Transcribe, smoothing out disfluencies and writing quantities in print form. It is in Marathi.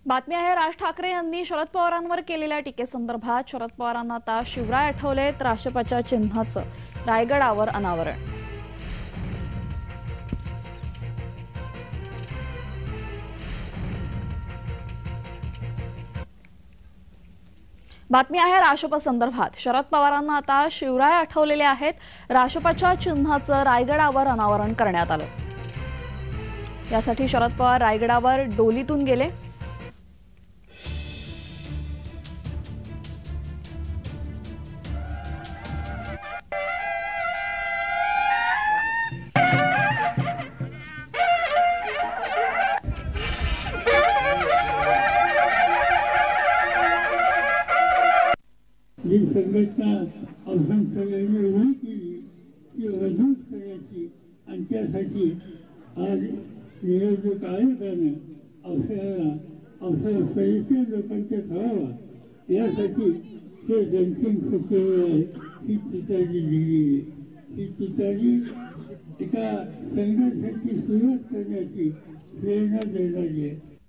बातमी आहे राज ठाकरे यांनी शरद पवारांवर केलेल्या टीकेसंदर्भात शरद पवारांना आता शिवराय आठवलेत। राष्ट्रपतीच्या चिन्हाचं रायगडावर अनावरण। बातमी आहे राष्ट्रपती संदर्भात शरद पवारांना आता शिवराय आठवलेले आहेत। राष्ट्रपतीच्या चिन्हाचं रायगडावर अनावरण करण्यात आलं। यासाठी शरद पवार रायगडावर डोलीतून गेले। जी संघटना अवसान सगळ्यांनी उभी केली ती मजबूत करायची आणि त्यासाठी आज निवडणूक आयोगाने अवसर परिचय लोकांच्या ठरावा यासाठी हे जनसिंग फुटेवर ही तुतारी दिली। ही तुतारी एका संघर्षाची सुरुवात करण्याची प्रेरणा देणारी आहे।